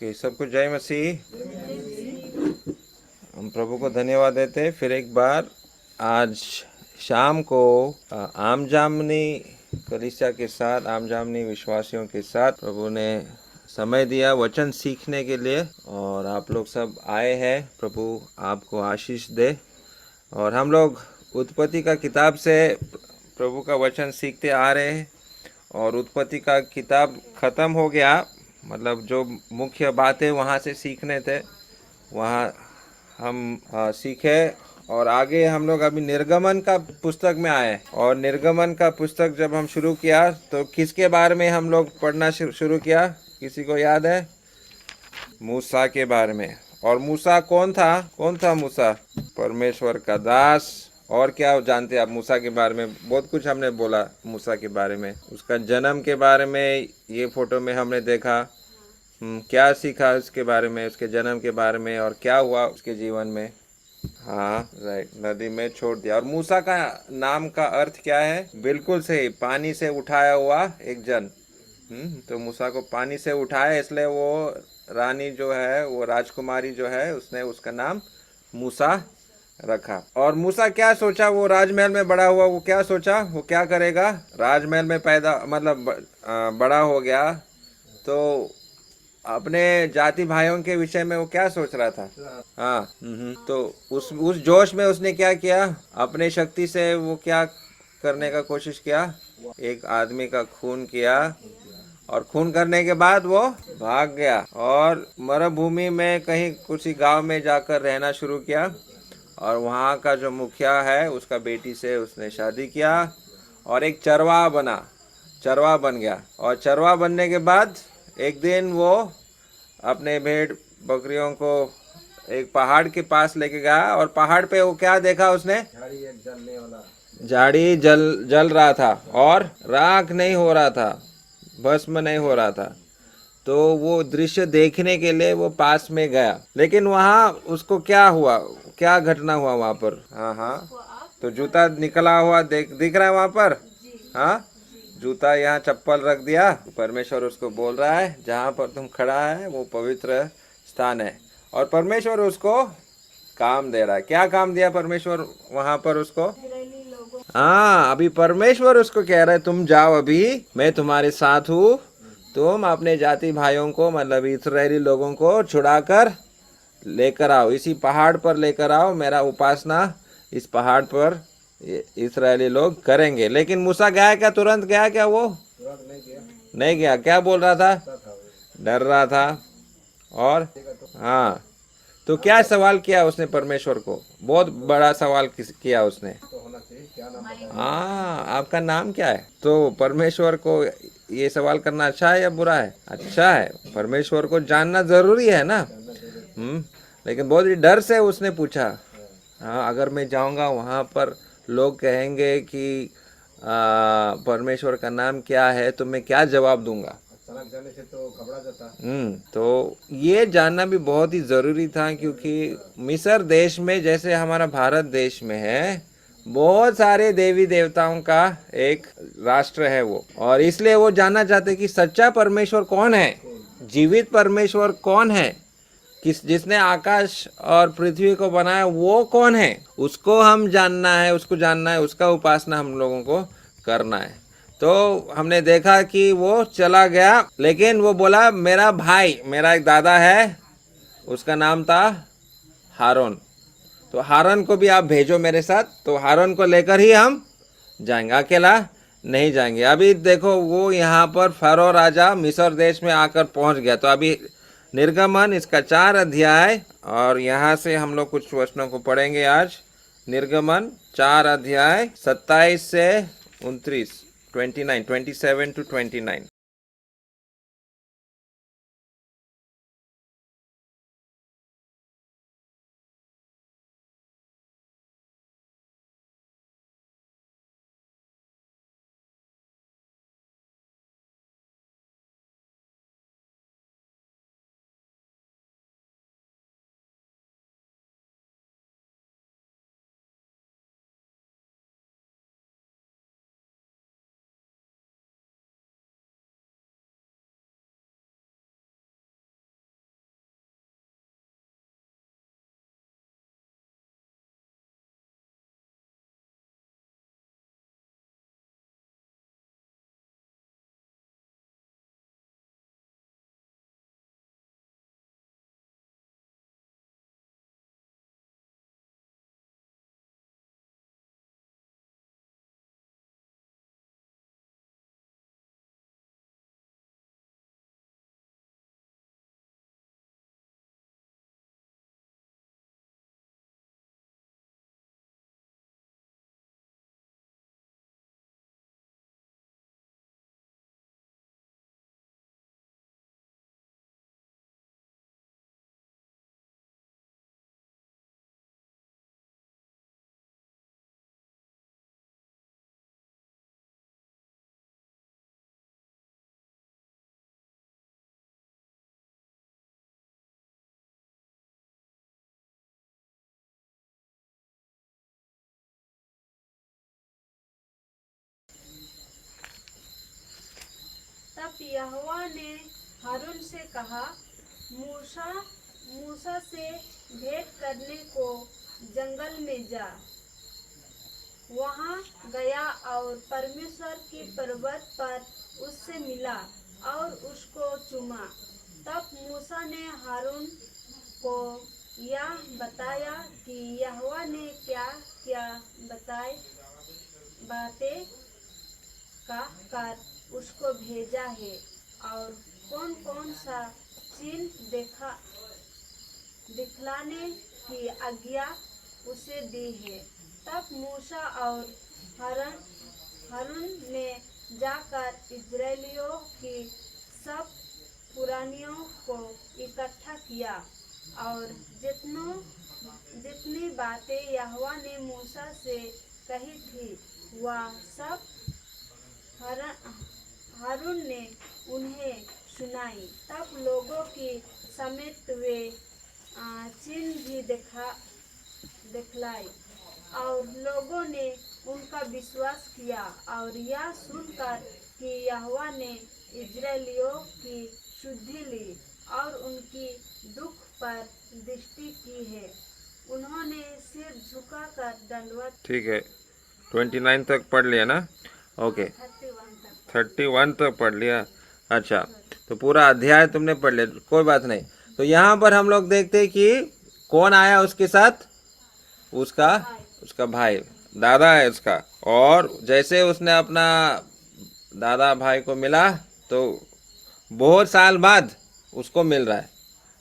कि सबको जय मसीह। हम प्रभु को धन्यवाद देते हैं फिर एक बार आज शाम को आम जामनी कलीसिया के साथ, आम जामनी विश्वासियों के साथ प्रभु ने समय दिया वचन सीखने के लिए, और आप लोग सब आए हैं। प्रभु आपको आशीष दे। और हम लोग उत्पत्ति का किताब से प्रभु का वचन सीखते आ रहे हैं, और उत्पत्ति का किताब ख़त्म हो गया, मतलब जो मुख्य बातें वहाँ से सीखने थे वहाँ हम सीखे। और आगे हम लोग अभी निर्गमन का पुस्तक में आए, और निर्गमन का पुस्तक जब हम शुरू किया तो किसके बारे में हम लोग पढ़ना शुरू किया, किसी को याद है? मूसा के बारे में। और मूसा कौन था? कौन था मूसा? परमेश्वर का दास। और क्या जानते हैं आप मूसा के बारे में? बहुत कुछ हमने बोला मूसा के बारे में, उसका जन्म के बारे में ये फोटो में हमने देखा। क्या सीखा उसके बारे में, उसके जन्म के बारे में, और क्या हुआ उसके जीवन में। हाँ राइट, नदी में छोड़ दिया। और मूसा का नाम का अर्थ क्या है? बिल्कुल सही, पानी से उठाया हुआ एक जन। तो मूसा को पानी से उठाया, इसलिए वो रानी जो है, वो राजकुमारी जो है, उसने उसका नाम मूसा रखा। और मूसा क्या सोचा? वो राजमहल में बड़ा हुआ, वो क्या सोचा वो क्या करेगा? राजमहल में पैदा, मतलब बड़ा हो गया, तो अपने जाति भाइयों के विषय में वो क्या सोच रहा था? हाँ। तो उस जोश में उसने क्या किया? अपने शक्ति से वो क्या करने का कोशिश किया? एक आदमी का खून किया, और खून करने के बाद वो भाग गया और मरुभूमि में कहीं किसी गांव में जाकर रहना शुरू किया। और वहाँ का जो मुखिया है उसका बेटी से उसने शादी किया, और एक चरवाहा बन गया। और चरवाहा बनने के बाद एक दिन वो अपने भेड़ बकरियों को एक पहाड़ के पास लेके गया, और पहाड़ पे वो क्या देखा उसने? झाड़ी जल रहा था, और राख नहीं हो रहा था, भस्म नहीं हो रहा था। तो वो दृश्य देखने के लिए वो पास में गया, लेकिन वहाँ उसको क्या हुआ, क्या घटना हुआ वहाँ पर? हाँ हाँ, तो जूता निकला हुआ दिख रहा है वहाँ पर। हाँ, जूता यहाँ चप्पल रख दिया। परमेश्वर उसको बोल रहा है जहाँ पर तुम खड़ा है वो पवित्र स्थान है, और परमेश्वर उसको काम दे रहा है। क्या काम दिया परमेश्वर वहाँ पर उसको? हाँ, अभी परमेश्वर उसको कह रहा है तुम जाओ, अभी मैं तुम्हारे साथ हूँ, तुम अपने जाति भाइयों को, मतलब इस्राएली लोगों को छुड़ाकर लेकर आओ, इसी पहाड़ पर लेकर आओ, मेरा उपासना इस पहाड़ पर इस्राएली लोग करेंगे। लेकिन मूसा गया क्या? तुरंत गया क्या? वो नहीं गया। क्या बोल रहा था? डर रहा था। और हाँ, तो क्या सवाल किया उसने परमेश्वर को? बहुत बड़ा सवाल किया उसने। हाँ, आपका नाम क्या है? तो परमेश्वर को ये सवाल करना अच्छा है या बुरा है? अच्छा है, परमेश्वर को जानना जरूरी है ना। लेकिन बहुत ही डर से उसने पूछा। हाँ, अगर मैं जाऊंगा वहां पर लोग कहेंगे कि परमेश्वर का नाम क्या है, तो मैं क्या जवाब दूंगा? अचानक जाने से तो घबरा जाता। तो ये जानना भी बहुत ही जरूरी था, क्योंकि मिस्र देश में, जैसे हमारा भारत देश में है, बहुत सारे देवी देवताओं का एक राष्ट्र है वो, और इसलिए वो जानना चाहते कि सच्चा परमेश्वर कौन है, जीवित परमेश्वर कौन है, जिसने आकाश और पृथ्वी को बनाया वो कौन है, उसको हम जानना है, उसको जानना है, उसका उपासना हम लोगों को करना है। तो हमने देखा कि वो चला गया, लेकिन वो बोला मेरा भाई, मेरा एक दादा है, उसका नाम था हारून, तो हारून को भी आप भेजो मेरे साथ। तो हारून को लेकर ही हम जाएंगे, अकेला नहीं जाएंगे। अभी देखो वो यहाँ पर फरो राजा मिस्र देश में आकर पहुंच गया। तो अभी निर्गमन इसका 4 अध्याय, और यहाँ से हम लोग कुछ वचनों को पढ़ेंगे आज। निर्गमन 4 अध्याय 27 से 29, 27 to 29। यहोवा ने हारून से कहा, मूसा मूसा से भेंट करने को जंगल में जा। वहां गया और परमेश्वर के पर्वत पर उससे मिला और उसको चूमा। तब मूसा ने हारून को यह बताया कि यहोवा ने क्या क्या बातें कर उसको भेजा है और कौन कौन सा चिन्ह दिखलाने की आज्ञा उसे दी है। तब मूसा और हारून ने जाकर इस्राएलियों की सब पुरानियों को इकट्ठा किया और जितनी बातें यहोवा ने मूसा से कही थी वह सब हारून ने उन्हें सुनाई। तब लोगों की समेत वे चिन्ह भी दिखलाए और लोगों ने उनका विश्वास किया और यह सुनकर कि यहोवा ने इस्राएलियों की शुद्धि ली और उनकी दुख पर दृष्टि की है, उन्होंने सिर झुकाकर दंडवत। ठीक है, 29 तक पढ़ लिया ना? ओके, 31 तक पढ़ लिया। अच्छा, तो पूरा अध्याय तुमने पढ़ लिया, कोई बात नहीं। तो यहाँ पर हम लोग देखते हैं कि कौन आया उसके साथ, उसका भाई, दादा है उसका। और जैसे उसने अपना दादा भाई को मिला तो बहुत साल बाद उसको मिल रहा है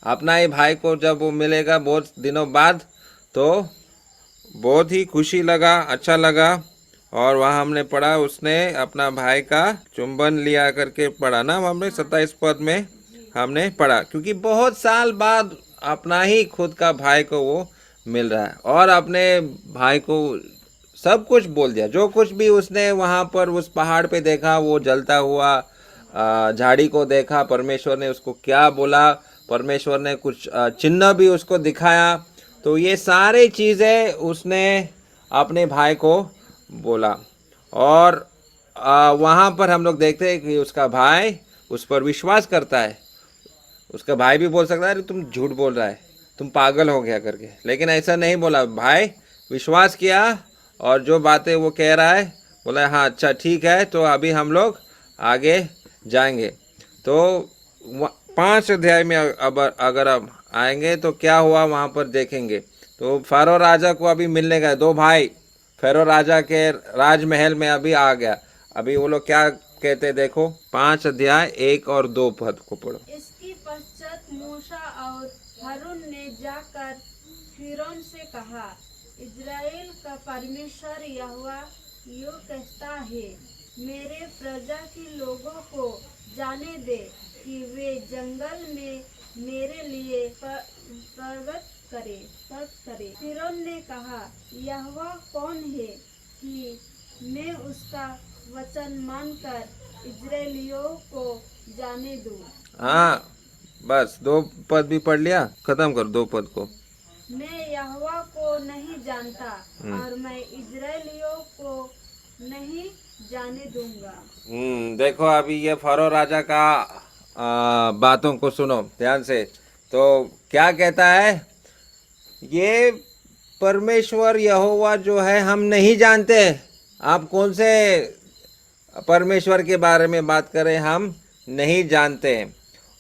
अपना ही भाई को। जब वो मिलेगा बहुत दिनों बाद तो बहुत ही खुशी लगा, अच्छा लगा। और वहाँ हमने पढ़ा उसने अपना भाई का चुंबन लिया करके पढ़ा ना, हमने 27 पद में हमने पढ़ा, क्योंकि बहुत साल बाद अपना ही खुद का भाई को वो मिल रहा है और अपने भाई को सब कुछ बोल दिया। जो कुछ भी उसने वहाँ पर उस पहाड़ पे देखा, वो जलता हुआ झाड़ी को देखा, परमेश्वर ने उसको क्या बोला, परमेश्वर ने कुछ चिन्ह भी उसको दिखाया, तो ये सारी चीज़ें उसने अपने भाई को बोला। और वहाँ पर हम लोग देखते हैं कि उसका भाई उस पर विश्वास करता है। उसका भाई भी बोल सकता है तुम झूठ बोल रहा है, तुम पागल हो गया करके, लेकिन ऐसा नहीं बोला। भाई विश्वास किया और जो बातें वो कह रहा है बोला हाँ अच्छा ठीक है, तो अभी हम लोग आगे जाएंगे। तो 5 अध्याय में अब अगर अब आएंगे तो क्या हुआ वहाँ पर देखेंगे। तो फ़ारो राजा को अभी मिलने गए 2 भाई, फ़ारो राजा के राजमहल में अभी आ गया। अभी वो लोग क्या कहते देखो, 5 अध्याय 1 और 2 पद को पढ़ो। इसके पश्चात मूसा और हारून ने जाकर फिरौन से कहा, इज़राइल का परमेश्वर यहोवा यूं कहता है, मेरे प्रजा के लोगों को जाने दे कि वे जंगल में मेरे लिए पर्वत करे। फिरौन ने कहा, यहोवा कौन है कि मैं उसका वचन मानकर इज़राइलियों को जाने दूं। हाँ बस 2 पद भी पढ़ लिया, खत्म कर 2 पद को। मैं यहोवा को नहीं जानता और मैं इज़राइलियों को नहीं जाने दूंगा। देखो अभी ये फ़ारो राजा का बातों को सुनो ध्यान से। तो क्या कहता है, ये परमेश्वर यहोवा जो है हम नहीं जानते। आप कौन से परमेश्वर के बारे में बात करें, हम नहीं जानते।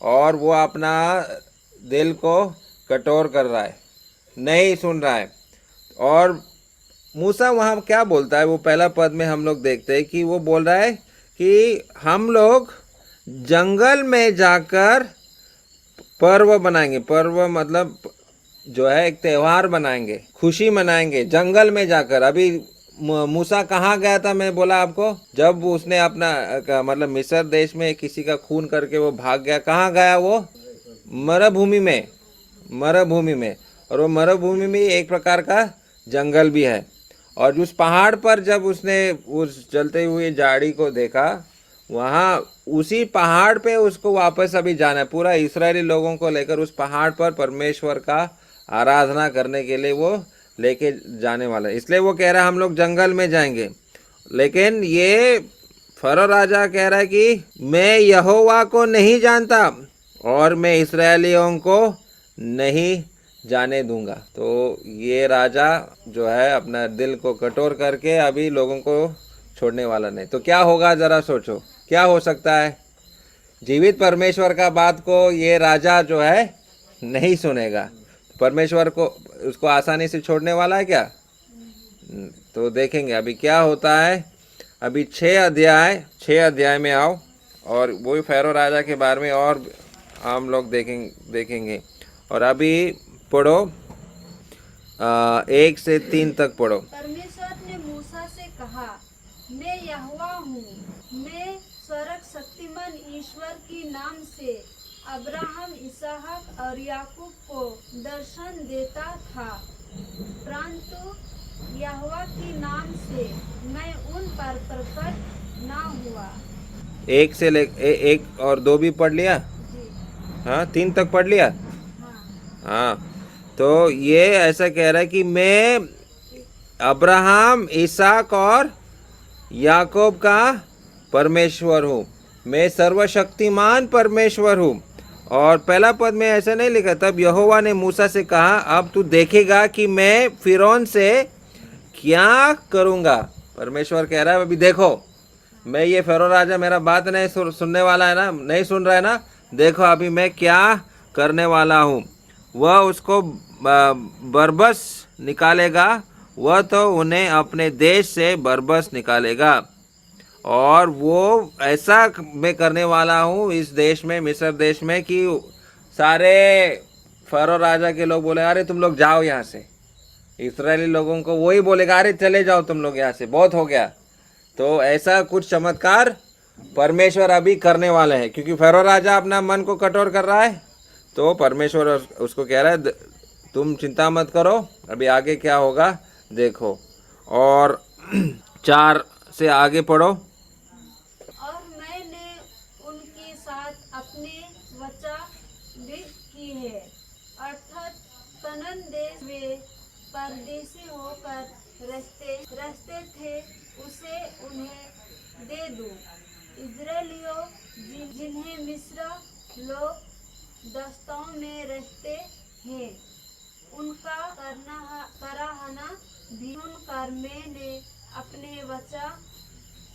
और वो अपना दिल को कठोर कर रहा है, नहीं सुन रहा है। और मूसा वहाँ क्या बोलता है, वो पहला पद में हम लोग देखते हैं कि वो बोल रहा है कि हम लोग जंगल में जाकर पर्व बनाएंगे। पर्व मतलब जो है एक त्यौहार बनाएंगे, खुशी मनाएंगे जंगल में जाकर। अभी मूसा कहाँ गया था, मैं बोला आपको, जब उसने अपना मतलब मिस्र देश में किसी का खून करके वो भाग गया। कहाँ गया वो, मरुभूमि में। और वो मरुभूमि में एक प्रकार का जंगल भी है। और उस पहाड़ पर जब उसने उस जलते हुए झाड़ी को देखा, वहाँ उसी पहाड़ पे उसको वापस अभी जाना है। पूरा इस्राएली लोगों को लेकर उस पहाड़ पर परमेश्वर का आराधना करने के लिए वो लेके जाने वाला है। इसलिए वो कह रहा है हम लोग जंगल में जाएंगे। लेकिन ये फरो राजा कह रहा है कि मैं यहोवा को नहीं जानता और मैं इस्राएलियों को नहीं जाने दूंगा। तो ये राजा जो है अपना दिल को कठोर करके अभी लोगों को छोड़ने वाला नहीं। तो क्या होगा जरा सोचो, क्या हो सकता है? जीवित परमेश्वर का बात को ये राजा जो है नहीं सुनेगा, परमेश्वर को उसको आसानी से छोड़ने वाला है क्या? तो देखेंगे अभी क्या होता है। अभी 6 अध्याय में आओ और वही फ़ारो राजा के बारे में और हम लोग देखेंगे। और अभी पढ़ो 1 से 3 तक पढ़ो। परमेश्वर ने मूसा से कहा, मैं यहोवा हूँ, मैं स्वर्ग शक्तिमान ईश्वर की नाम से अब्राहम, इसहाक और याकूब को दर्शन देता था, परंतु यहोवा की नाम से मैं उन पर प्रकट ना हुआ। 1 से 1 और 2 भी पढ़ लिया? जी हाँ, 3 तक पढ़ लिया? हाँ। हाँ, तो ये ऐसा कह रहा है कि मैं अब्राहम, इसहाक और याकूब का परमेश्वर हूँ, मैं सर्वशक्तिमान परमेश्वर हूँ। और पहला पद में ऐसा नहीं लिखा, तब यहोवा ने मूसा से कहा, अब तू देखेगा कि मैं फिरौन से क्या करूँगा। परमेश्वर कह रहा है अभी देखो, मैं ये फ़ारो राजा मेरा बात नहीं सुनने वाला है ना, नहीं सुन रहा है ना, देखो अभी मैं क्या करने वाला हूँ। वह उसको बरबस निकालेगा, वह तो उन्हें अपने देश से बरबस निकालेगा। और वो ऐसा मैं करने वाला हूँ इस देश में, मिस्र देश में, कि सारे फ़ारो राजा के लोग बोले अरे तुम लोग जाओ यहाँ से। इस्राएली लोगों को वही बोलेगा अरे चले जाओ तुम लोग यहाँ से, बहुत हो गया। तो ऐसा कुछ चमत्कार परमेश्वर अभी करने वाले हैं, क्योंकि फ़ारो राजा अपना मन को कठोर कर रहा है। तो परमेश्वर उसको कह रहा है तुम चिंता मत करो, अभी आगे क्या होगा देखो। और 4 से आगे पढ़ो। और मैंने उनके साथ अपने वचा भी की है, अर्थात कनान देश में परदेशी होकर रहते थे उसे उन्हें दे दूं। इजराइलियों जिन्हें मिस्र लोग दस्तों में रहते हैं, उनका कराहना भी सुनकर मैंने अपने वचा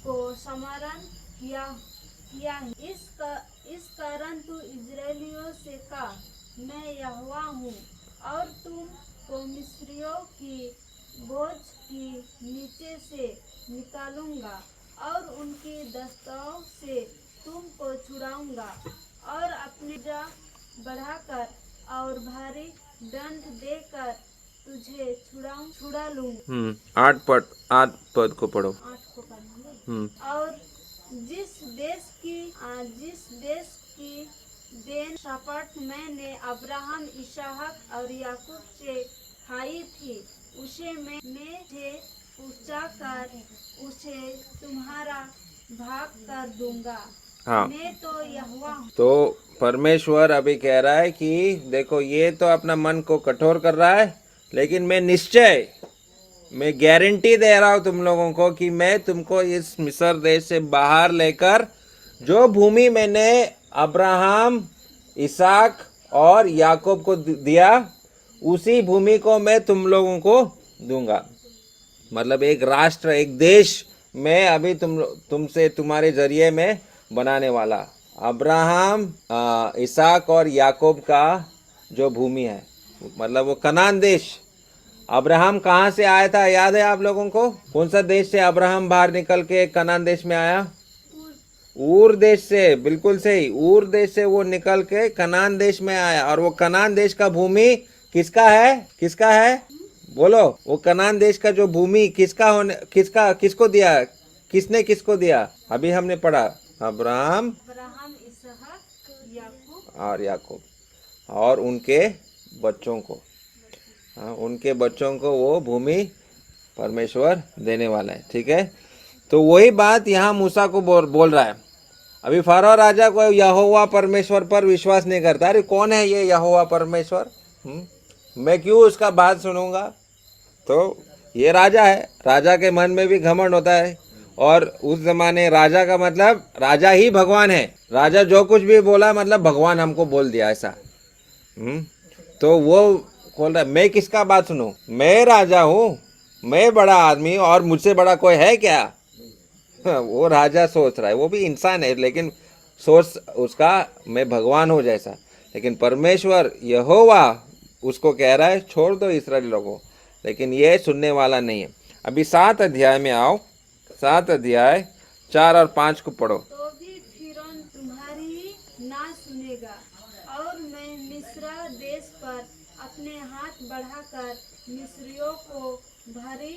को स्मरण किया है। इस कारण तू इजराइलियों से कहा, मैं यहोवा हूँ, और तुम को मिस्रियों की बोझ की नीचे से निकालूंगा और उनकी दस्तों से तुमको छुड़ाऊंगा और अपनी जा बढ़ाकर और भारी दंड देकर तुझे छुड़ा लूंगा। 8 पद को पढ़ो। 8 को पढ़ेंगे। और जिस देश की देन शपथ मैंने अब्राहम, इसहाक और याकूब से खाई थी, उसे मैं पूछा कर उसे तुम्हारा भाग कर दूंगा। हाँ, मैं तो यहोवा हूँ। तो परमेश्वर अभी कह रहा है कि देखो ये तो अपना मन को कठोर कर रहा है, लेकिन मैं गारंटी दे रहा हूँ तुम लोगों को कि मैं तुमको इस मिस्र देश से बाहर लेकर जो भूमि मैंने अब्राहम, इसहाक और याकूब को दिया, उसी भूमि को मैं तुम लोगों को दूंगा। मतलब एक राष्ट्र, एक देश मैं अभी तुमसे तुम्हारे जरिए में बनाने वाला। अब्राहम, इसहाक और याकूब का जो भूमि है, मतलब वो कनान देश। अब्राहम कहाँ से आया था याद है आप लोगों को? कौन सा देश से अब्राहम बाहर निकल के कनान देश में आया? ऊर देश से, बिल्कुल सही, ऊर देश से वो निकल के कनान देश में आया। और वो कनान देश का भूमि किसका है? बोलो, वो कनान देश का जो भूमि किसको दिया? किसने किसको दिया? अभी हमने पढ़ा, अब्राहम, इसहाक, याकूब और उनके बच्चों को। उनके बच्चों को वो भूमि परमेश्वर देने वाला है। ठीक है, तो वही बात यहाँ मूसा को बोल रहा है। अभी फ़ारो राजा को यहोवा परमेश्वर पर विश्वास नहीं करता। अरे कौन है ये यहोवा परमेश्वर? मैं क्यों उसका बात सुनूंगा? तो ये राजा है, राजा के मन में भी घमंड होता है। और उस जमाने राजा का मतलब राजा ही भगवान है, राजा जो कुछ भी बोला मतलब भगवान हमको बोल दिया ऐसा। तो वो बोल रहा मैं किसका बात सुनूं, मैं राजा हूँ, मैं बड़ा आदमी और मुझसे बड़ा कोई है क्या। वो राजा सोच रहा है, वो भी इंसान है लेकिन सोच उसका मैं भगवान हूँ जैसा। लेकिन परमेश्वर यहोवा उसको कह रहा है छोड़ दो इस्राएली लोगों, लेकिन ये सुनने वाला नहीं है। अभी 7 अध्याय में आओ, 7 अध्याय 4 और 5 को पढ़ो। तो भी फिरौन तुम्हारी ना सुनेगा, और मैं मिस्र देश पर अपने हाथ बढ़ाकर मिस्रियों को भारी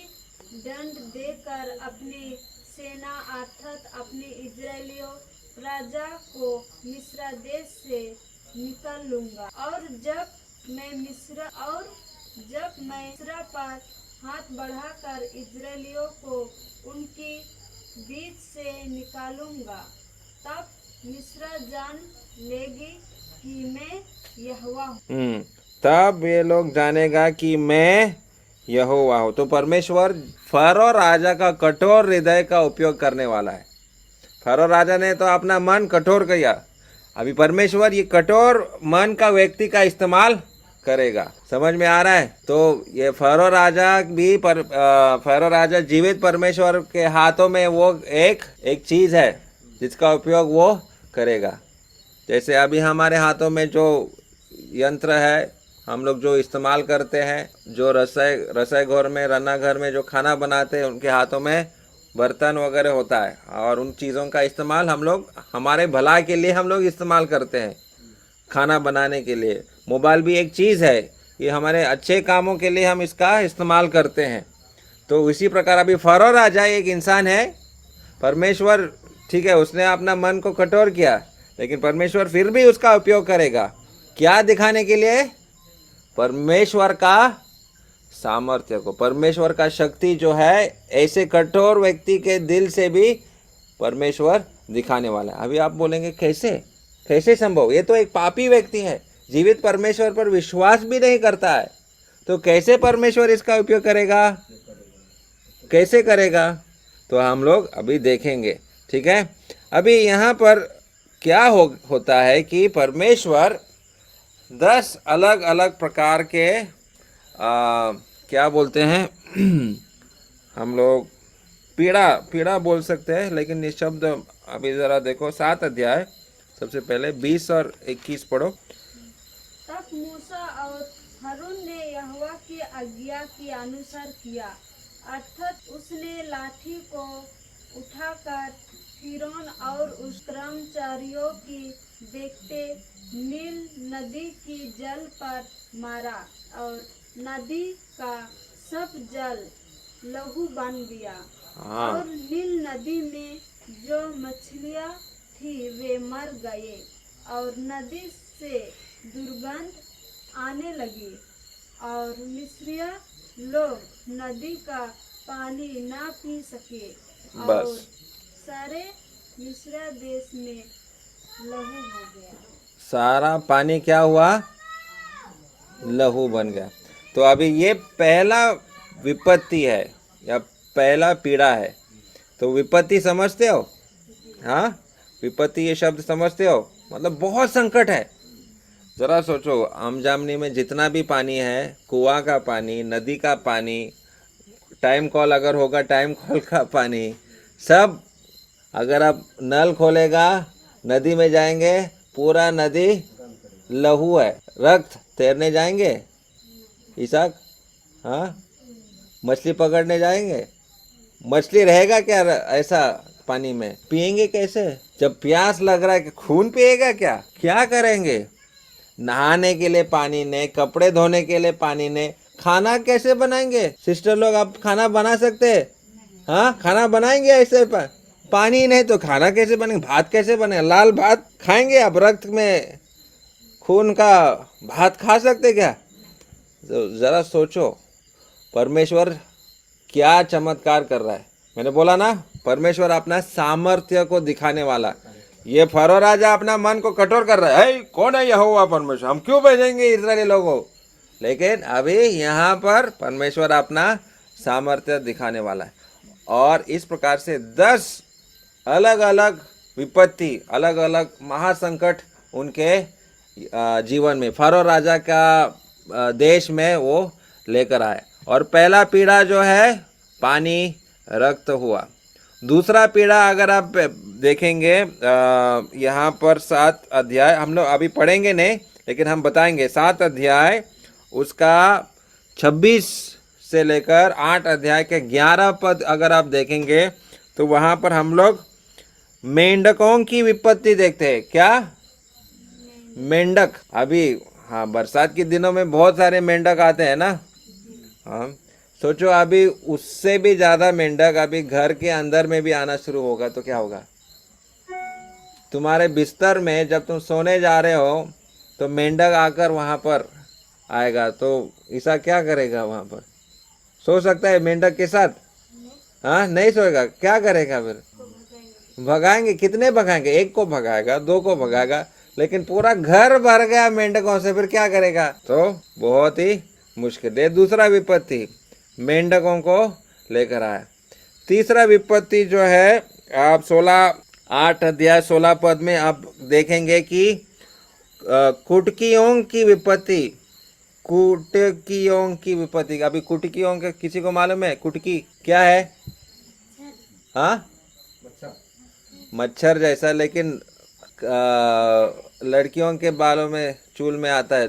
दंड देकर अपनी सेना अर्थात अपने इजरायलियों राजा को मिस्र देश से निकाल लूंगा। और जब मैं मिस्र पर हाथ बढ़ाकर इजरायलियों को उनकी बीच से निकालूंगा, तब मिस्र जान लेगी कि मैं यहोवा हूँ। तब ये लोग जानेगा कि मैं यहोवा हूँ। तो परमेश्वर फरो राजा का कठोर हृदय का उपयोग करने वाला है। फरो राजा ने तो अपना मन कठोर किया, अभी परमेश्वर ये कठोर मन का व्यक्ति का इस्तेमाल करेगा। समझ में आ रहा है। तो ये फरो राजा भी फरो राजा जीवित परमेश्वर के हाथों में वो एक चीज है जिसका उपयोग वो करेगा। जैसे अभी हमारे हाथों में जो यंत्र है, हम लोग जो इस्तेमाल करते हैं, जो रसोई घर में, रन्ना घर में जो खाना बनाते हैं, उनके हाथों में बर्तन वगैरह होता है, और उन चीज़ों का इस्तेमाल हम लोग हमारे भला के लिए हम लोग इस्तेमाल करते हैं, खाना बनाने के लिए। मोबाइल भी एक चीज़ है, ये हमारे अच्छे कामों के लिए हम इसका इस्तेमाल करते हैं। तो इसी प्रकार अभी फरो राजा एक इंसान है, परमेश्वर ठीक है उसने अपना मन को कठोर किया, लेकिन परमेश्वर फिर भी उसका उपयोग करेगा। क्या दिखाने के लिए? परमेश्वर का सामर्थ्य को, परमेश्वर का शक्ति जो है ऐसे कठोर व्यक्ति के दिल से भी परमेश्वर दिखाने वाला है। अभी आप बोलेंगे कैसे संभव, ये तो एक पापी व्यक्ति है, जीवित परमेश्वर पर विश्वास भी नहीं करता है, तो कैसे परमेश्वर इसका उपयोग करेगा, कैसे करेगा? तो हम लोग अभी देखेंगे। ठीक है, अभी यहाँ पर क्या होता है कि परमेश्वर 10 अलग अलग प्रकार के क्या बोलते हैं हम लोग पीड़ा बोल सकते हैं, लेकिन ये शब्द अभी ज़रा देखो। 7 अध्याय सबसे पहले 20 और 21 पढ़ो। तब मूसा और हारून ने यहोवा की आज्ञा के अनुसार किया, अर्थात उसने लाठी को उठाकर फिरौन और उस कर्मचारियों की देखते नील नदी की जल पर मारा, और नदी का सब जल लहू बन गया। और नील नदी में जो मछलियां थी वे मर गए, और नदी से दुर्गंध आने लगी, और मिस्रिया लोग नदी का पानी ना पी सके, और सारे मिस्र देश में लहू हो गया। सारा पानी क्या हुआ? लहू बन गया। तो अभी ये पहला विपत्ति है या पहला पीड़ा है। तो विपत्ति समझते हो? हाँ, विपत्ति ये शब्द समझते हो? मतलब बहुत संकट है। ज़रा सोचो, आमजामनी में जितना भी पानी है, कुआं का पानी, नदी का पानी, टाइम कॉल अगर होगा टाइम कॉल का पानी, सब अगर आप नल खोलेगा नदी में जाएंगे, पूरा नदी लहू है, रक्त। तैरने जाएंगे ईसाक? हाँ, मछली पकड़ने जाएंगे? मछली रहेगा क्या ऐसा पानी में? पिएंगे कैसे? जब प्यास लग रहा है कि खून पिएगा क्या? क्या करेंगे? नहाने के लिए पानी नहीं, कपड़े धोने के लिए पानी नहीं, खाना कैसे बनाएंगे? सिस्टर लोग आप खाना बना सकते हैं? हाँ, खाना बनाएंगे ऐसे पानी नहीं तो खाना कैसे बनेगा? भात कैसे बनेगा? लाल भात खाएंगे आप? रक्त में खून का भात खा सकते क्या? तो ज़रा सोचो परमेश्वर क्या चमत्कार कर रहा है। मैंने बोला ना, परमेश्वर अपना सामर्थ्य को दिखाने वाला। ये फरो राजा अपना मन को कठोर कर रहा है, कौन है यहोवा परमेश्वर, हम क्यों भेजेंगे इस्राएली लोगों? लेकिन अभी यहाँ पर परमेश्वर अपना सामर्थ्य दिखाने वाला है। और इस प्रकार से 10 अलग अलग विपत्ति, अलग अलग महासंकट उनके जीवन में, फरो राजा का देश में वो लेकर आए। और पहला पीड़ा जो है पानी रक्त हुआ। दूसरा पीड़ा अगर आप देखेंगे यहाँ पर 7 अध्याय, हम लोग अभी पढ़ेंगे नहीं लेकिन हम बताएंगे, 7 अध्याय उसका 26 से लेकर 8 अध्याय के 11 पद अगर आप देखेंगे तो वहाँ पर हम लोग मेंढकों की विपत्ति देखते हैं। क्या? मेंढक। अभी हाँ, बरसात के दिनों में बहुत सारे मेंढक आते हैं ना। हाँ, सोचो अभी उससे भी ज्यादा मेंढक अभी घर के अंदर में भी आना शुरू होगा तो क्या होगा? तुम्हारे बिस्तर में जब तुम सोने जा रहे हो तो मेंढक आकर वहां पर आएगा तो ईसा क्या करेगा? वहां पर सो सकता है मेंढक के साथ? हाँ, नहीं सोएगा। क्या करेगा फिर? भगाएंगे। कितने भगाएंगे? एक को भगाएगा, 2 को भगाएगा, लेकिन पूरा घर भर गया मेंढकों से, फिर क्या करेगा? तो बहुत ही मुश्किल है। दूसरा विपत्ति मेंढकों को लेकर आया। तीसरा विपत्ति जो है आप 8 अध्याय 16 पद में आप देखेंगे कि कुटकियों की विपत्ति। कुटकियों की विपत्ति। अभी कुटकियों का किसी को मालूम है? कुटकी क्या है? हाँ, मच्छर जैसा, लेकिन लड़कियों के बालों में, चूल में आता है।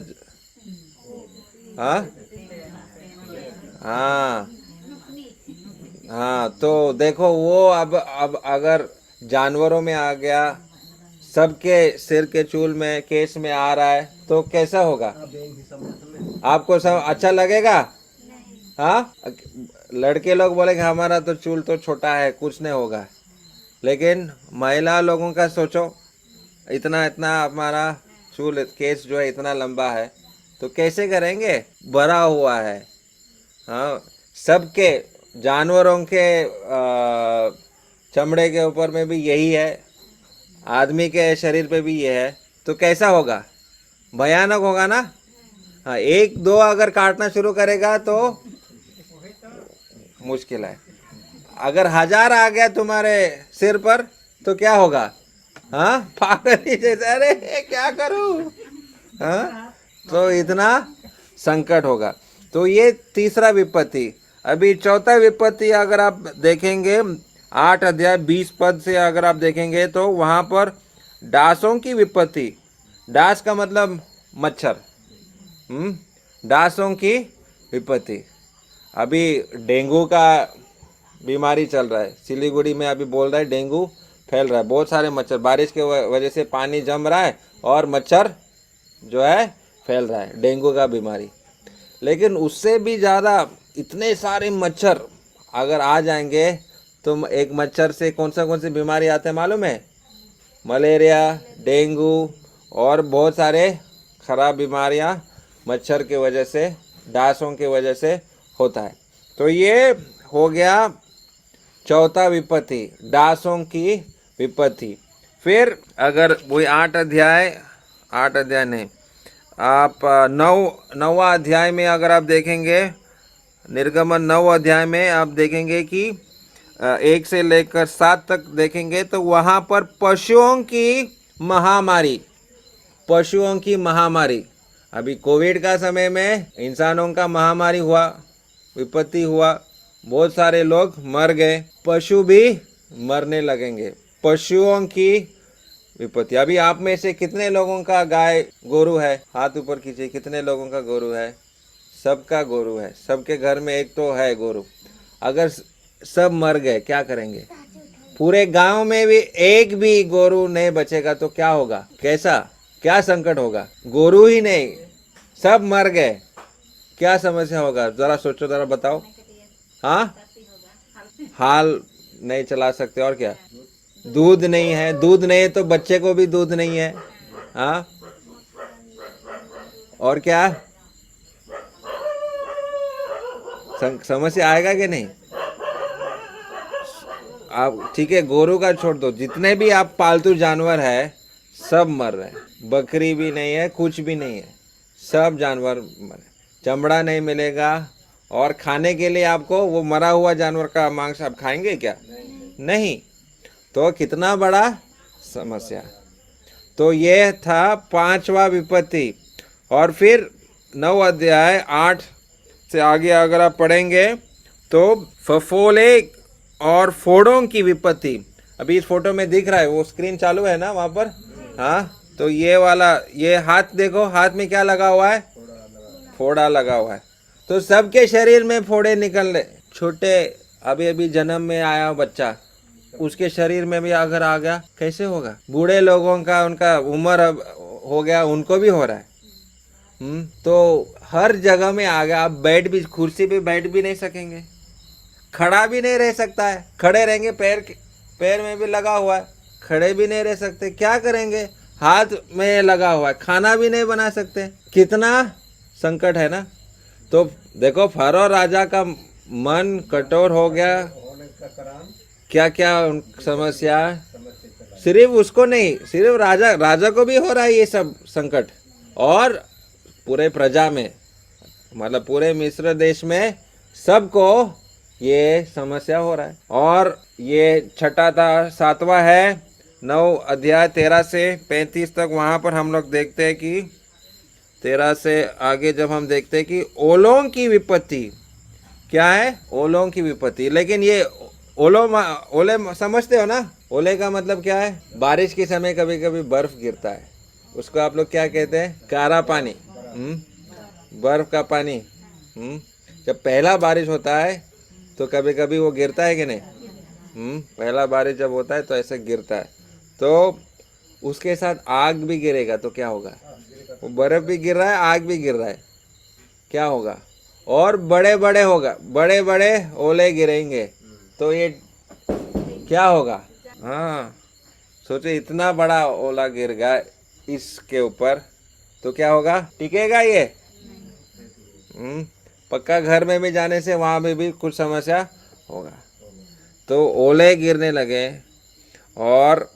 हाँ हाँ हाँ, तो देखो वो अब अगर जानवरों में आ गया, सबके सिर के चूल में, केस में आ रहा है तो कैसा होगा? आपको सब अच्छा लगेगा? हाँ, लड़के लोग बोलेंगे हमारा तो चूल तो छोटा है, कुछ नहीं होगा, लेकिन महिला लोगों का सोचो, इतना इतना हमारा चूल, केस जो है इतना लंबा है तो कैसे करेंगे? भरा हुआ है। हाँ, सबके जानवरों के चमड़े के ऊपर में भी यही है, आदमी के शरीर पे भी ये है, तो कैसा होगा? भयानक होगा ना। हाँ, 1-2 अगर काटना शुरू करेगा तो मुश्किल है। अगर 1000 आ गया तुम्हारे सिर पर तो क्या होगा? हाँ, पागल ही जैसा, अरे क्या करूं? हाँ, तो इतना संकट होगा। तो ये तीसरा विपत्ति। अभी चौथा विपत्ति अगर आप देखेंगे 8 अध्याय 20 पद से अगर आप देखेंगे तो वहां पर डांसों की विपत्ति। डांस का मतलब मच्छर। डांसों की विपत्ति। अभी डेंगू का बीमारी चल रहा है, सिलीगुड़ी में अभी बोल रहा है डेंगू फैल रहा है, बहुत सारे मच्छर, बारिश के वजह से पानी जम रहा है और मच्छर जो है फैल रहा है, डेंगू का बीमारी। लेकिन उससे भी ज़्यादा इतने सारे मच्छर अगर आ जाएंगे तो एक मच्छर से कौन सी बीमारी आते हैं मालूम है? मलेरिया, डेंगू और बहुत सारे खराब बीमारियां मच्छर के वजह से, डांसों के वजह से होता है। तो ये हो गया चौथा विपत्ति, डांसों की विपत्ति। फिर अगर वही 8 अध्याय नहीं, आप 9वां अध्याय में अगर आप देखेंगे, निर्गमन 9 अध्याय में आप देखेंगे कि 1 से लेकर 7 तक देखेंगे तो वहाँ पर पशुओं की महामारी। अभी कोविड का समय में इंसानों का महामारी हुआ, विपत्ति हुआ, बहुत सारे लोग मर गए, पशु भी मरने लगेंगे। पशुओं की विपत्ति। अभी आप में से कितने लोगों का गाय गोरू है? हाथ ऊपर कीजिए। कितने लोगों का गोरू है? सबका गोरू है, सबके घर में एक तो है गोरू। अगर सब मर गए क्या करेंगे? पूरे गांव में भी एक भी गोरू नहीं बचेगा तो क्या होगा? क्या संकट होगा? गोरू ही नहीं, सब मर गए, क्या समस्या होगा? जरा सोचो, जरा बताओ। हाँ, हाल नहीं चला सकते। और क्या? दूध नहीं है, दूध नहीं है तो बच्चे को भी दूध नहीं है। हाँ, और क्या समस्या आएगा कि नहीं? आप ठीक है, गोरू का छोड़ दो, जितने भी आप पालतू जानवर है सब मर रहे हैं। बकरी भी नहीं है, कुछ भी नहीं है, सब जानवर मरे। चमड़ा नहीं मिलेगा, और खाने के लिए आपको वो मरा हुआ जानवर का मांस आप खाएंगे क्या? नहीं। तो कितना बड़ा समस्या। तो ये था पांचवा विपत्ति। और फिर 9 अध्याय 8 से आगे अगर आप पढ़ेंगे तो फफोले और फोड़ों की विपत्ति। अभी इस फोटो में दिख रहा है, वो स्क्रीन चालू है ना वहाँ पर? हाँ, तो ये वाला, ये हाथ देखो, हाथ में क्या लगा हुआ है? फोड़ा लगा हुआ है। तो सबके शरीर में फोड़े निकलने, छोटे अभी अभी जन्म में आया बच्चा, उसके शरीर में भी अगर आ गया कैसे होगा? बूढ़े लोगों का, उनका उम्र अब हो गया, उनको भी हो रहा है। तो हर जगह में आ गया। आप बैठ भी, कुर्सी पे बैठ भी नहीं सकेंगे, खड़ा भी नहीं रह सकता है। खड़े रहेंगे, पैर में भी लगा हुआ है, खड़े भी नहीं रह सकते। क्या करेंगे? हाथ में लगा हुआ है, खाना भी नहीं बना सकते। कितना संकट है ना। तो देखो, फरो राजा का मन कठोर हो गया। क्या क्या समस्या, सिर्फ उसको नहीं, सिर्फ राजा को भी हो रहा है ये सब संकट, और पूरे प्रजा में, मतलब पूरे मिस्र देश में सबको ये समस्या हो रहा है। और ये छठा था, 7वां है 9 अध्याय 13 से 35 तक। वहाँ पर हम लोग देखते हैं कि 13 से आगे जब हम देखते हैं कि ओलों की विपत्ति। क्या है? ओलों की विपत्ति। लेकिन ये ओले समझते हो ना? ओले का मतलब क्या है? बारिश के समय कभी कभी बर्फ गिरता है, उसको आप लोग क्या कहते हैं? कारा पानी। बर्फ का पानी। जब पहला बारिश होता है तो कभी कभी वो गिरता है कि नहीं? पहला बारिश जब होता है तो ऐसे गिरता है। तो उसके साथ आग भी गिरेगा तो क्या होगा? वो बर्फ भी गिर रहा है, आग भी गिर रहा है, क्या होगा? और बड़े बड़े होगा, बड़े बड़े ओले गिरेंगे तो ये क्या होगा? हाँ, सोचो, इतना बड़ा ओला गिर गया इसके ऊपर तो क्या होगा? टिकेगा ये? पक्का घर में भी जाने से वहाँ भी कुछ समस्या होगा। तो ओले गिरने लगे, और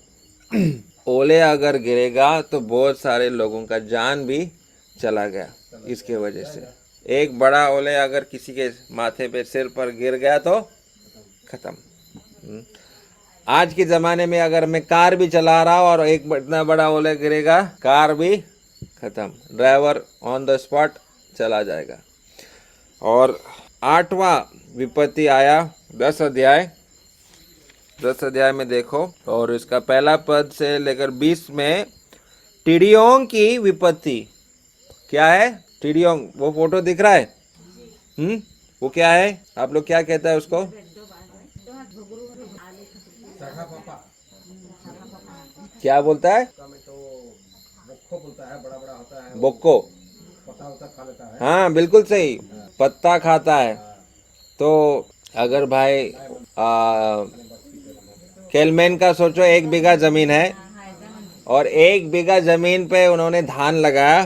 ओले अगर गिरेगा तो बहुत सारे लोगों का जान भी चला गया इसके वजह से। एक बड़ा ओले अगर किसी के माथे पे, सिर पर गिर गया तो खत्म। आज के ज़माने में अगर मैं कार भी चला रहा हूँ और एक इतना बड़ा ओले गिरेगा, कार भी खत्म, ड्राइवर ऑन द स्पॉट चला जाएगा। और 8वां विपत्ति आया 10 अध्याय में देखो, और इसका पहला पद से लेकर 20 में टिड्डियों की विपत्ति। क्या है? टिड्डियों, वो फोटो दिख रहा है? वो क्या है? आप लोग क्या कहता है उसको? क्या बोलता है? बोक्को। हाँ, बिल्कुल सही, पत्ता खाता है। तो अगर भाई केलमैन का सोचो, 1 बीघा जमीन है और 1 बीघा जमीन पे उन्होंने धान लगाया,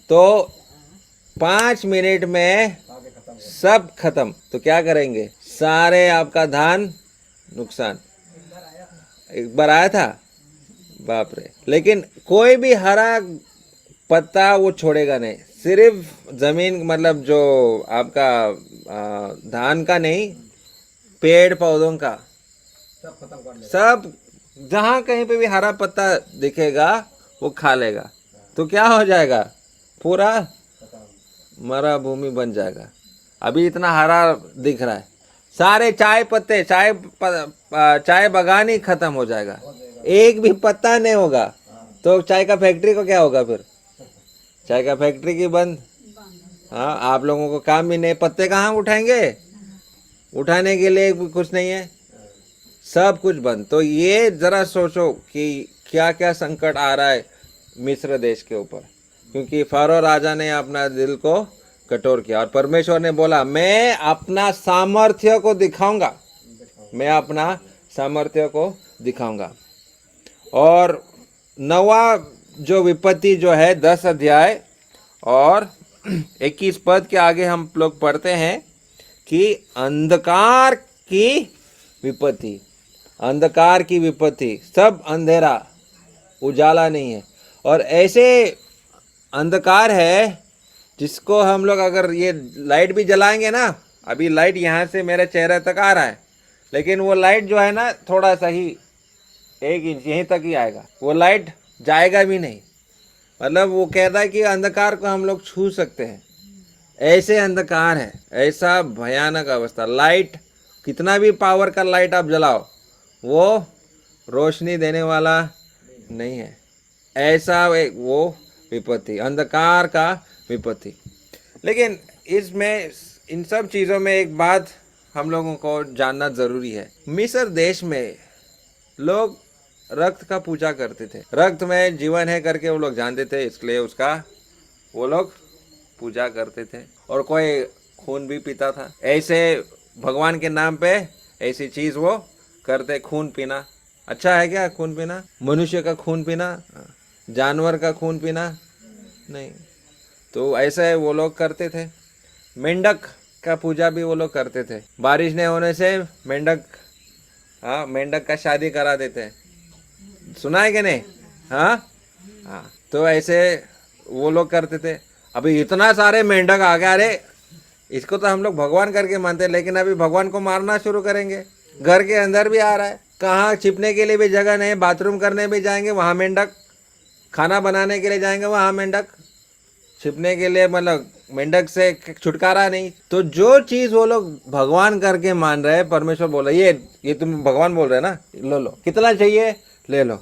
तो 5 मिनट में सब खत्म। तो क्या करेंगे? सारे आपका धान नुकसान। एक बार आया था, बाप रे। लेकिन कोई भी हरा पत्ता वो छोड़ेगा नहीं, सिर्फ जमीन, मतलब जो आपका धान का नहीं, पेड़ पौधों का सब, जहाँ कहीं पे भी हरा पत्ता दिखेगा वो खा लेगा। तो क्या हो जाएगा? पूरा मरा भूमि बन जाएगा। अभी इतना हरा दिख रहा है, सारे चाय पत्ते, चाय बागान ही खत्म हो जाएगा, एक भी पत्ता नहीं होगा। तो चाय का फैक्ट्री को क्या होगा फिर? चाय का फैक्ट्री की बंद। हाँ, आप लोगों को काम भी नहीं, पत्ते कहाँ उठाएंगे? उठाने के लिए कुछ नहीं है, सब कुछ बंद। तो ये जरा सोचो कि क्या क्या संकट आ रहा है मिस्र देश के ऊपर, क्योंकि फारो राजा ने अपना दिल को कठोर किया। और परमेश्वर ने बोला, मैं अपना सामर्थ्य को दिखाऊंगा, मैं अपना सामर्थ्य को दिखाऊंगा। और 9वां जो विपत्ति जो है 10 अध्याय और 21 पद के आगे हम लोग पढ़ते हैं कि अंधकार की विपत्ति। अंधकार की विपत्ति, सब अंधेरा, उजाला नहीं है। और ऐसे अंधकार है जिसको हम लोग अगर ये लाइट भी जलाएंगे ना, अभी लाइट यहाँ से मेरे चेहरे तक आ रहा है, लेकिन वो लाइट जो है ना थोड़ा सा ही 1 इंच यहीं तक ही आएगा, वो लाइट जाएगा भी नहीं। मतलब वो कहता है कि अंधकार को हम लोग छू सकते हैं, ऐसे अंधकार है, ऐसा भयानक अवस्था। लाइट कितना भी पावर का लाइट आप जलाओ, वो रोशनी देने वाला नहीं है। ऐसा एक वो विपत्ति, अंधकार का विपत्ति। लेकिन इसमें इन सब चीज़ों में एक बात हम लोगों को जानना ज़रूरी है। मिस्र देश में लोग रक्त का पूजा करते थे, रक्त में जीवन है करके वो लोग जानते थे, इसलिए उसका वो लोग पूजा करते थे। और कोई खून भी पीता था, ऐसे भगवान के नाम पे ऐसी चीज़ वो करते। खून पीना अच्छा है क्या? खून पीना, मनुष्य का खून पीना, जानवर का खून पीना नहीं। तो ऐसे वो लोग करते थे। मेंढक का पूजा भी वो लोग करते थे। बारिश नहीं होने से मेंढक, हाँ, मेंढक का शादी करा देते हैं, सुना है कि नहीं? हाँ हाँ, तो ऐसे वो लोग करते थे। अभी इतना सारे मेंढक आ गए, अरे इसको तो हम लोग भगवान करके मानते हैं, लेकिन अभी भगवान को मारना शुरू करेंगे। घर के अंदर भी आ रहा है, कहाँ छिपने के लिए भी जगह नहीं, बाथरूम करने भी जाएंगे वहाँ मेंढक, खाना बनाने के लिए जाएंगे वहाँ मेंढक, छिपने के लिए मतलब मेंढक से छुटकारा नहीं। तो जो चीज़ वो लोग भगवान करके मान रहे हैं, परमेश्वर बोल रहे ये तुम भगवान बोल रहे हैं ना, लो लो, कितना चाहिए ले लो।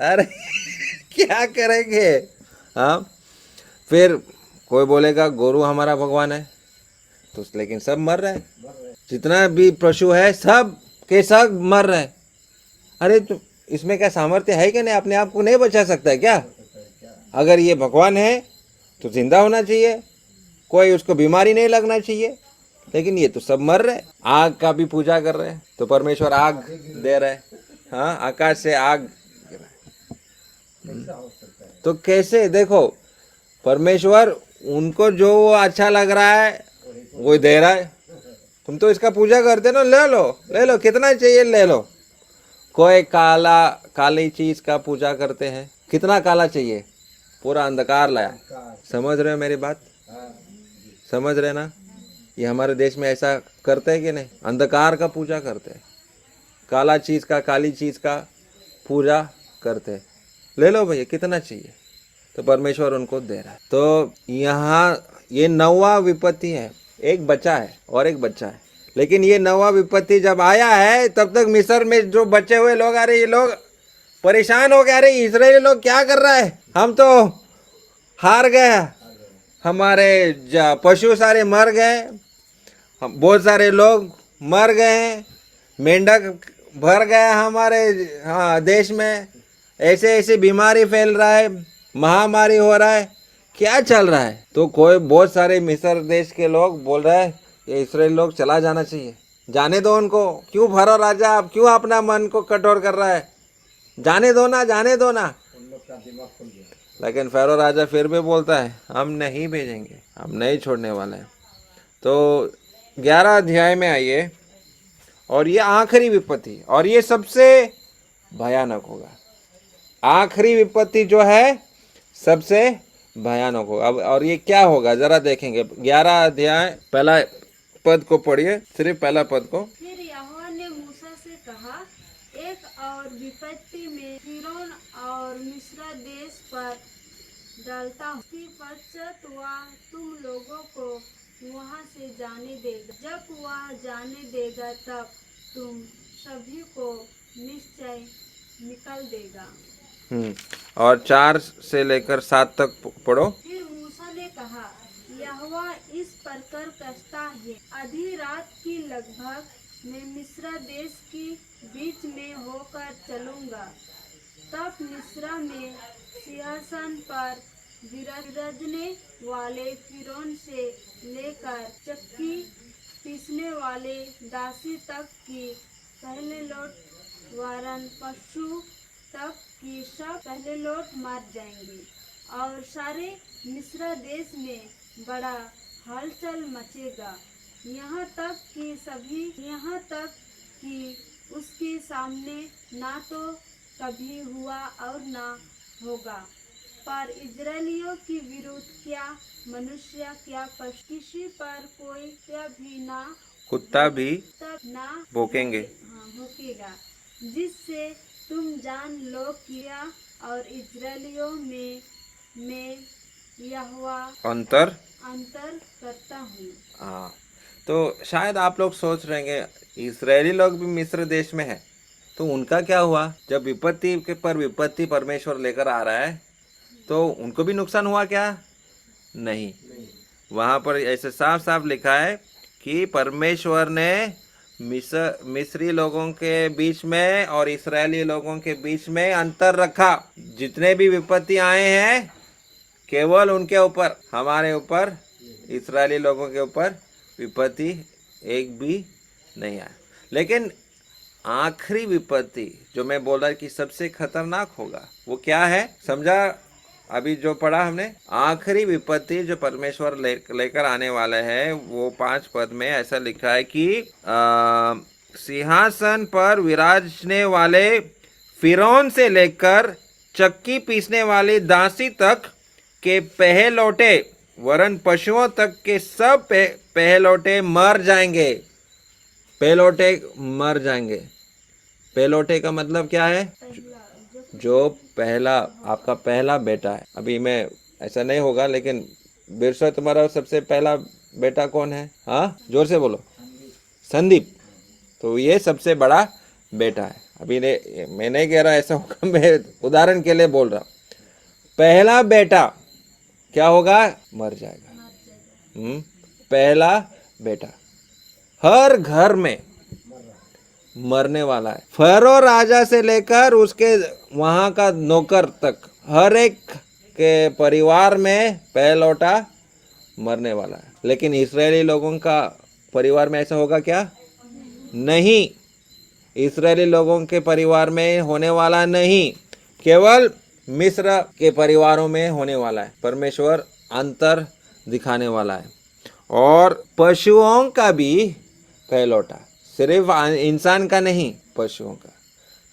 अरे क्या करेंगे? हाँ, फिर कोई बोलेगा गोरू हमारा भगवान है, तो लेकिन सब मर रहे हैं, जितना भी पशु है सब के सब मर रहे हैं। अरे तो इसमें क्या सामर्थ्य है कि नहीं? अपने आप को नहीं बचा सकता है क्या? अगर ये भगवान है तो जिंदा होना चाहिए, कोई उसको बीमारी नहीं लगना चाहिए, लेकिन ये तो सब मर रहे। आग का भी पूजा कर रहे हैं, तो परमेश्वर आग दे रहे, हाँ, आकाश से आग। तो कैसे? देखो, परमेश्वर उनको जो अच्छा लग रहा है वो दे रहा है। तुम तो इसका पूजा करते ना, ले लो ले लो, कितना चाहिए ले लो। कोई काली चीज का पूजा करते हैं, कितना काला चाहिए? पूरा अंधकार लाया। समझ रहे हो मेरी बात? समझ रहे ना? ये हमारे देश में ऐसा करते हैं कि नहीं? अंधकार का पूजा करते हैं, काला चीज का, काली चीज का पूजा करते हैं। ले लो भैया, कितना चाहिए? तो परमेश्वर उनको दे रहा है। तो यहाँ ये 9वां विपत्ति है, एक बच्चा है और एक बच्चा है। लेकिन ये 9वां विपत्ति जब आया है, तब तक मिस्र में जो बचे हुए लोग, अरे ये लोग परेशान हो गए, अरे इजरायली लोग क्या कर रहा है, हम तो हार गए, हमारे पशु सारे मर गए, बहुत सारे लोग मर गए, मेंढक भर गया हमारे, हाँ, देश में ऐसे ऐसे बीमारी फैल रहा है, महामारी हो रहा है, क्या चल रहा है? तो कोई बहुत सारे मिस्र देश के लोग बोल रहे हैं ये इस्राएल लोग चला जाना चाहिए, जाने दो उनको। क्यों फरो राजा, आप क्यों अपना मन को कठोर कर रहा है? जाने दो ना, जाने दो ना। लेकिन फेरो राजा फिर भी बोलता है हम नहीं भेजेंगे, हम नहीं छोड़ने वाले हैं। तो 11 अध्याय में आइए, और ये आखिरी विपत्ति, और ये सबसे भयानक होगा। आखिरी विपत्ति जो है सबसे भयानक होगा। अब और ये क्या होगा जरा देखेंगे। 11 अध्याय पहला पद को पढ़िए, सिर्फ पहला पद को। फिर यहोवा ने मूसा से कहा, एक और विपत्ति में फिरौन और मिस्र देश पर डालता हूँ, उसके पश्चात वह तुम लोगों को वहाँ से जाने देगा। जब वह जाने देगा तब तुम सभी को निश्चय निकल देगा। और 4 से लेकर 7 तक पढ़ो। फिर मूसा ने कहा, यहोवा इस प्रकार कहता है, आधी रात की लगभग मैं मिस्र देश के बीच में होकर चलूंगा, तब मिस्र में सिंहासन पर विराजने वाले फिरौन से लेकर चक्की पीसने वाले दासी तक की पहले लौट वारन पशु तक की सब पहले लौट मार जाएंगे, और सारे मिस्र देश में बड़ा हलचल मचेगा, यहाँ तक कि उसके सामने ना तो कभी हुआ और ना होगा। पर इजरायलियों के विरुद्ध क्या मनुष्य क्या पशु किसी पर कोई क्या भी ना कुत्ता भी तब ना भौंकेंगे। भौंकेगा, जिससे तुम जान लो किया और इजरायलियों में यहोवा अंतर। अंतर करता हूँ। हाँ, तो शायद आप लोग सोच रहे हैं इजरायली लोग भी मिस्र देश में है, तो उनका क्या हुआ? जब विपत्ति के पर विपत्ति परमेश्वर लेकर आ रहा है तो उनको भी नुकसान हुआ क्या? नहीं। वहां पर ऐसे साफ साफ लिखा है कि परमेश्वर ने मिस्री लोगों के बीच में और इस्राएली लोगों के बीच में अंतर रखा। जितने भी विपत्ति आए हैं केवल उनके ऊपर, हमारे ऊपर, इस्राएली लोगों के ऊपर विपत्ति एक भी नहीं आया। लेकिन आखिरी विपत्ति जो मैं बोल रहा कि सबसे खतरनाक होगा वो क्या है? समझा? अभी जो पढ़ा हमने, आखिरी विपत्ति जो परमेश्वर लेकर आने वाला है वो 5 पद में ऐसा लिखा है कि सिंहासन पर विराजने वाले फिरौन से लेकर चक्की पीसने वाली दासी तक के पहलौठे वरन पशुओं तक के सब पहलौठे मर जाएंगे। पहलौठे मर जाएंगे। पहलौठे का मतलब क्या है? जो पहला, आपका पहला बेटा है। अभी मैं ऐसा नहीं होगा, लेकिन बिरसा तुम्हारा सबसे पहला बेटा कौन है? हाँ, जोर से बोलो। संदीप। तो ये सबसे बड़ा बेटा है। अभी मैं नहीं कह रहा ऐसा होगा, मैं उदाहरण के लिए बोल रहा हूँ। पहला बेटा क्या होगा? मर जाएगा। पहला बेटा हर घर में मरने वाला है। फरो राजा से लेकर उसके वहां का नौकर तक हर एक के परिवार में पहलौठा मरने वाला है। लेकिन इस्राएली लोगों का परिवार में ऐसा होगा क्या? नहीं, इस्राएली लोगों के परिवार में होने वाला नहीं, केवल मिस्र के परिवारों में होने वाला है। परमेश्वर अंतर दिखाने वाला है। और पशुओं का भी पहलौठा, सिर्फ इंसान का नहीं, पशुओं का।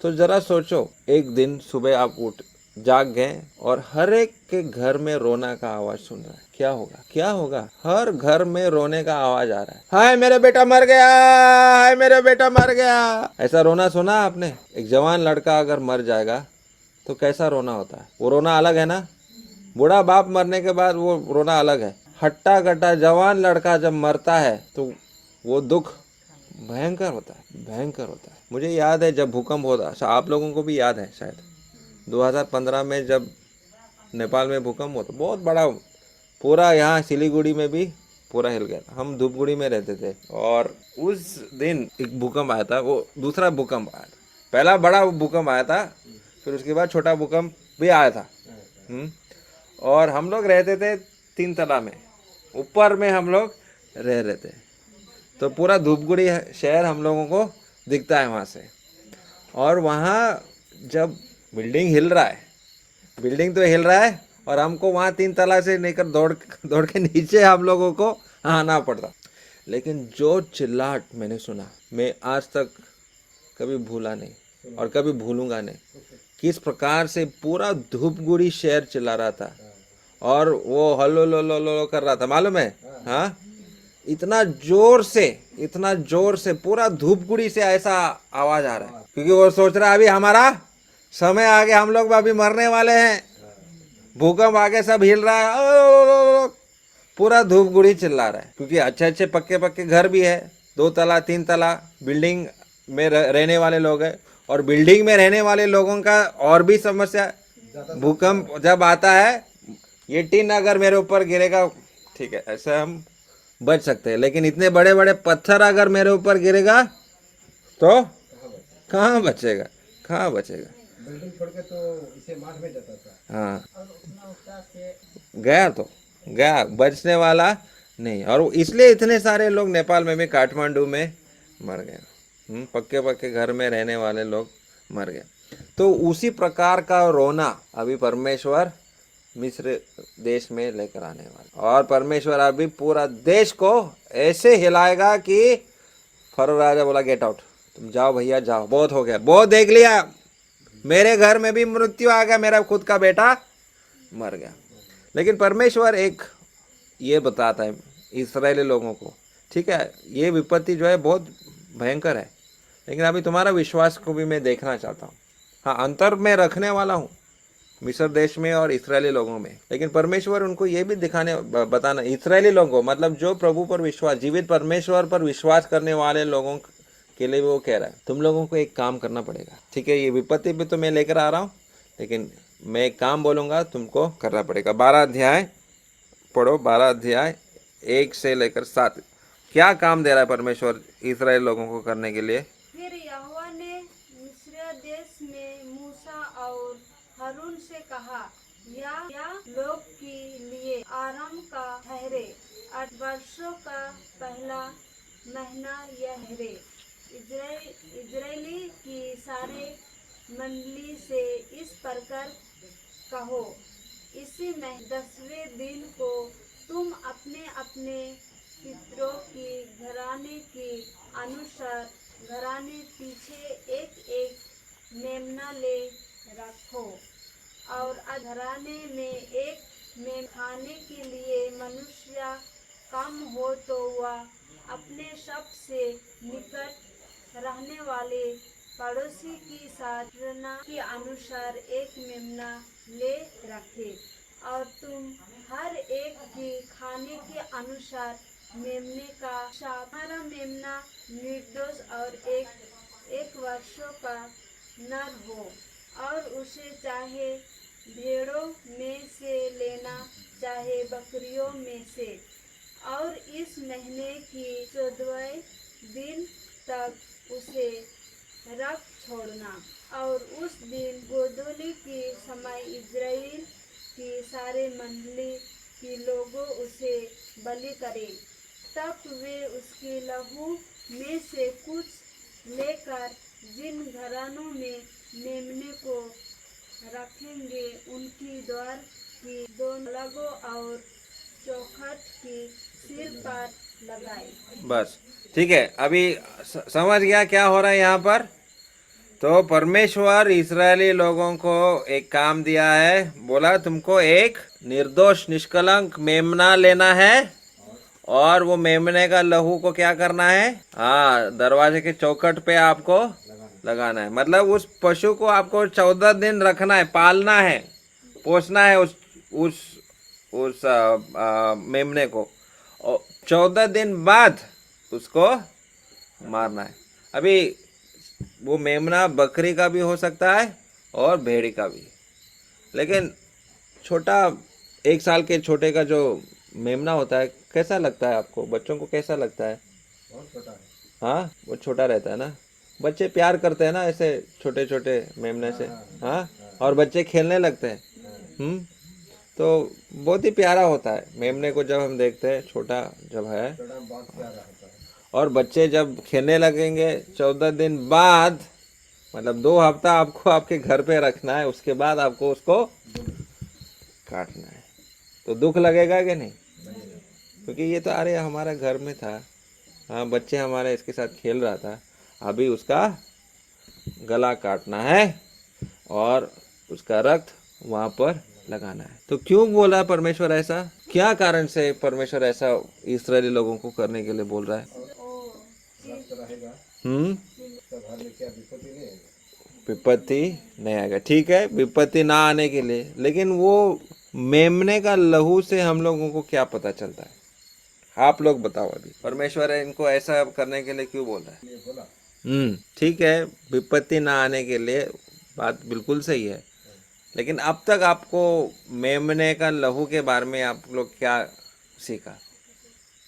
तो जरा सोचो, एक दिन सुबह आप जाग गए और हर एक के घर में रोना का आवाज सुन रहा है, क्या होगा? क्या होगा? हर घर में रोने का आवाज आ रहा है। हाय मेरा बेटा मर गया, हाय मेरा बेटा मर गया। ऐसा रोना सुना आपने? एक जवान लड़का अगर मर जाएगा तो कैसा रोना होता है? वो रोना अलग है ना। बूढ़ा बाप मरने के बाद वो रोना अलग है। हट्टा कट्टा जवान लड़का जब मरता है तो वो दुख भयंकर होता है, भयंकर होता है। मुझे याद है जब भूकंप होता, आप लोगों को भी याद है शायद, 2015 में जब नेपाल में भूकंप होता, बहुत बड़ा, पूरा यहाँ सिलीगुड़ी में भी पूरा हिल गया था। हम धूपगुड़ी में रहते थे और उस दिन एक भूकंप आया था। वो दूसरा भूकंप आया था। पहला बड़ा भूकंप आया था, फिर उसके बाद छोटा भूकंप भी आया था। और हम लोग रहते थे 3 तला में, ऊपर में हम लोग रह रहे थे। तो पूरा धूपगुड़ी शहर हम लोगों को दिखता है वहाँ से। और वहाँ जब बिल्डिंग हिल रहा है, बिल्डिंग तो हिल रहा है और हमको वहाँ 3 तला से लेकर दौड़ के नीचे हम लोगों को आना पड़ता। लेकिन जो चिल्लाहट मैंने सुना, मैं आज तक कभी भूला नहीं और कभी भूलूंगा नहीं। किस प्रकार से पूरा धूपगुड़ी शहर चिल्ला रहा था और वो हल्लो लो लो लो कर रहा था, मालूम है? हाँ, इतना जोर से पूरा धूपगुड़ी से ऐसा आवाज आ रहा है, क्योंकि वो सोच रहा है अभी हमारा समय आ गया, हम लोग अभी मरने वाले हैं। भूकंप आगे सब हिल रहा है, पूरा धूपगुड़ी चिल्ला रहा है। क्योंकि अच्छे अच्छे पक्के पक्के घर भी है, 2 तला 3 तला बिल्डिंग में रहने वाले लोग हैं। और बिल्डिंग में रहने वाले लोगों का और भी समस्या, भूकंप जब आता है, ये टीन अगर मेरे ऊपर गिरेगा ठीक है, ऐसे हम बच सकते हैं, लेकिन इतने बड़े बड़े पत्थर अगर मेरे ऊपर गिरेगा तो कहाँ बचेगा? कहाँ बचेगा? बिल्डिंग छोड़ के तो इसे मार में जाता था। हाँ, गया तो गया, बचने वाला नहीं। और इसलिए इतने सारे लोग नेपाल में भी, काठमांडू में मर गए। पक्के पक्के घर में रहने वाले लोग मर गए। तो उसी प्रकार का रोना अभी परमेश्वर मिस्र देश में लेकर आने वाला। और परमेश्वर अभी पूरा देश को ऐसे हिलाएगा कि फरो राजा बोला गेट आउट, तुम जाओ भैया जाओ, बहुत हो गया, बहुत देख लिया। मेरे घर में भी मृत्यु आ गया, मेरा खुद का बेटा मर गया। लेकिन परमेश्वर एक ये बताता है इस्राएली लोगों को, ठीक है, ये विपत्ति जो है बहुत भयंकर है, लेकिन अभी तुम्हारा विश्वास को भी मैं देखना चाहता हूँ। हाँ, अंतर मैं रखने वाला हूँ मिस्र देश में और इस्राएली लोगों में, लेकिन परमेश्वर उनको ये भी बताना, इस्राएली लोगों मतलब जो प्रभु पर विश्वास, जीवित परमेश्वर पर विश्वास करने वाले लोगों के लिए वो कह रहा है तुम लोगों को एक काम करना पड़ेगा, ठीक है। ये विपत्ति भी तो मैं लेकर आ रहा हूँ, लेकिन मैं एक काम बोलूँगा तुमको करना पड़ेगा। 12 अध्याय पढ़ो, 12 अध्याय 1 से लेकर 7। क्या काम दे रहा है परमेश्वर इस्राएल लोगों को करने के लिए? फिर यहोवा ने मिस्र देश में मूसा और हारून से कहा, या लोग के लिए आराम का ठहरे 8 वर्षों का पहला महीना यह ठहरे। इजरायली की सारे मंडली से इस प्रकार कहो, इसी में 10वें दिन को तुम अपने अपने पितरों की घराने के अनुसार घराने पीछे एक एक मेमना ले रखो, और घराने में एक मेम खाने के लिए मनुष्य कम हो तो वह अपने सबसे निकट रहने वाले पड़ोसी की साधना के अनुसार एक मेमना ले रखे, और तुम हर एक के खाने के अनुसार मेमने का हमारा मेमना निर्दोष और एक वर्षों का नर हो, और उसे चाहे भेड़ों में से लेना चाहे बकरियों में से, और इस महीने की 14वें दिन तक उसे रख छोड़ना, और उस दिन गोधूली के समय इजराइल की सारे मंडली के लोगों उसे बलि करें। तब वे उसके लहू में से कुछ लेकर जिन घरानों में मेमने को रखेंगे उनकी द्वार की दोनों लगों और चौखट के सिर पर लगाए। बस ठीक है, अभी समझ गया क्या हो रहा है यहाँ पर? तो परमेश्वर इस्राएली लोगों को एक काम दिया है, बोला तुमको एक निर्दोष निष्कलंक मेमना लेना है, और वो मेमने का लहू को क्या करना है? हाँ, दरवाजे के चौखट पे आपको लगाना है। मतलब उस पशु को आपको 14 दिन रखना है, पालना है, पोसना है उस मेमने को, और 14 दिन बाद उसको मारना है। अभी वो मेमना बकरी का भी हो सकता है और भेड़ी का भी, लेकिन छोटा 1 साल के छोटे का जो मेमना होता है कैसा लगता है आपको? बच्चों को कैसा लगता है? बहुत छोटा है। हाँ, वो छोटा रहता है ना, बच्चे प्यार करते हैं ना ऐसे छोटे छोटे मेमने से। हाँ, और बच्चे खेलने लगते हैं। तो बहुत ही प्यारा होता है मेमने को जब हम देखते हैं, छोटा जब है, छोटा बहुत प्यारा होता है। और बच्चे जब खेलने लगेंगे 14 दिन बाद, मतलब 2 हफ्ता आपको आपके घर पे रखना है, उसके बाद आपको उसको काटना है। तो दुख लगेगा कि नहीं? क्योंकि ये तो अरे हमारा घर में था, हाँ, बच्चे हमारे इसके साथ खेल रहा था, अभी उसका गला काटना है और उसका रक्त वहां पर लगाना है। तो क्यों बोला परमेश्वर ऐसा? क्या कारण से परमेश्वर ऐसा इस्राएली लोगों को करने के लिए बोल रहा है? रक्त रहेगा तो घर में क्या विपत्ति नहीं आएगी? विपत्ति नहीं आएगा, ठीक है, विपत्ति ना आने के लिए। लेकिन वो मेमने का लहू से हम लोगों को क्या पता चलता है? आप लोग बताओ, अभी परमेश्वर इनको ऐसा करने के लिए क्यों बोल रहा है? ये बोला ठीक है, विपत्ति ना आने के लिए, बात बिल्कुल सही है। लेकिन अब तक आपको मेमने का लहू के बारे में आप लोग क्या सीखा?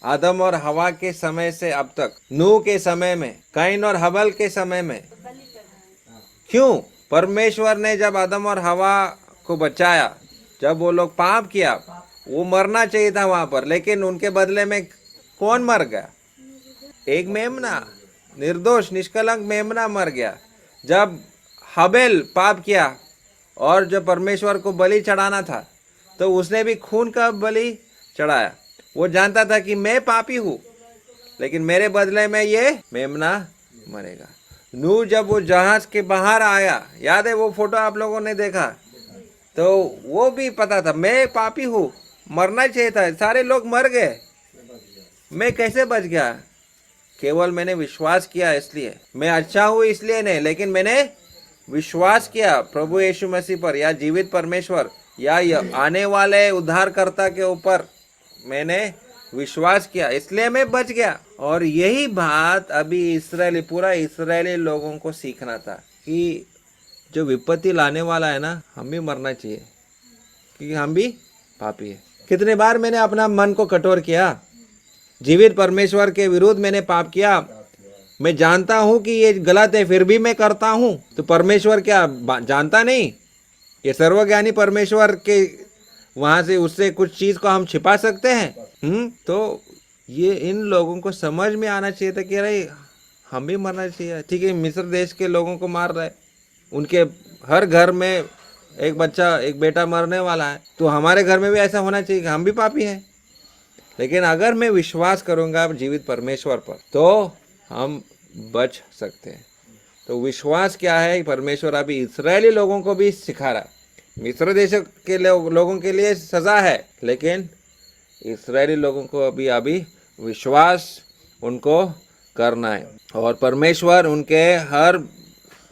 आदम और हवा के समय से अब तक, नूह के समय में, कैन और हबल के समय में, क्यों परमेश्वर ने जब आदम और हवा को बचाया, जब वो लोग पाप किया, वो मरना चाहिए था वहां पर, लेकिन उनके बदले में कौन मर गया? एक मेमना, निर्दोष निष्कलंक मेमना मर गया। जब हबेल पाप किया और जब परमेश्वर को बलि चढ़ाना था, तो उसने भी खून का बलि चढ़ाया। वो जानता था कि मैं पापी हूँ, लेकिन मेरे बदले में ये मेमना मरेगा। नूह जब वो जहाज के बाहर आया, याद है वो फोटो आप लोगों ने देखा? तो वो भी पता था मैं पापी हूँ, मरना चाहिए था, सारे लोग मर गए, मैं कैसे बच गया? केवल मैंने विश्वास किया इसलिए। मैं अच्छा हूँ इसलिए नहीं, लेकिन मैंने विश्वास किया प्रभु यीशु मसीह पर, या जीवित परमेश्वर, या आने वाले उद्धारकर्ता के ऊपर मैंने विश्वास किया, इसलिए मैं बच गया। और यही बात अभी इस्राएली, पूरा इस्राएली लोगों को सीखना था कि जो विपत्ति लाने वाला है ना, हम भी मरना चाहिए, क्योंकि हम भी पापी है। कितने बार मैंने अपना मन को कठोर किया, जीवित परमेश्वर के विरुद्ध मैंने पाप किया, मैं जानता हूं कि ये गलत है, फिर भी मैं करता हूं। तो परमेश्वर क्या जानता नहीं? ये सर्वज्ञानी परमेश्वर के वहां से उससे कुछ चीज को हम छिपा सकते हैं? तो ये इन लोगों को समझ में आना चाहिए था कि अरे हम भी मरना चाहिए। ठीक है, मिस्र देश के लोगों को मार रहे, उनके हर घर में एक बच्चा, एक बेटा मरने वाला है, तो हमारे घर में भी ऐसा होना चाहिए कि हम भी पापी हैं। लेकिन अगर मैं विश्वास करूंगा जीवित परमेश्वर पर, तो हम बच सकते हैं। तो विश्वास क्या है? परमेश्वर अभी इस्राएली लोगों को भी सिखा रहा है। मिस्र देश के लोगों के लिए सजा है, लेकिन इस्राएली लोगों को अभी विश्वास उनको करना है। और परमेश्वर उनके हर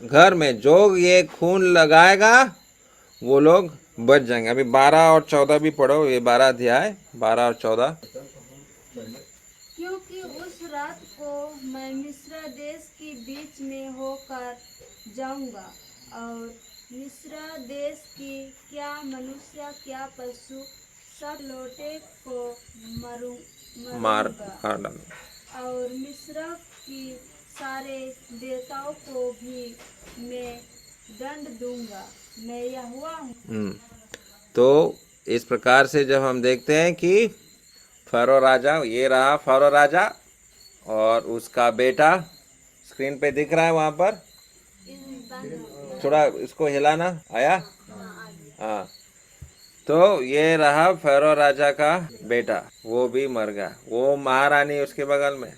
घर में जो ये खून लगाएगा वो लोग बच जाएंगे। अभी 12 और 14 भी पढ़ो, ये 12 अध्याय 12 और 14। क्योंकि उस रात को मैं मिस्र देश के बीच में होकर जाऊंगा, और मिस्र देश की क्या मनुष्य क्या पशु सब लौटे को मार मरूंगा, डाल। और मिस्र की सारे देवताओं को भी मैं दंड दूंगा, मैं यहोवा हूँ। तो इस प्रकार से जब हम देखते हैं कि फरो राजा, ये रहा फरो राजा और उसका बेटा, स्क्रीन पे दिख रहा है वहां पर, थोड़ा इसको हिलाना, आया? हाँ, तो ये रहा फरो राजा का बेटा, वो भी मर गया। वो महारानी उसके बगल में,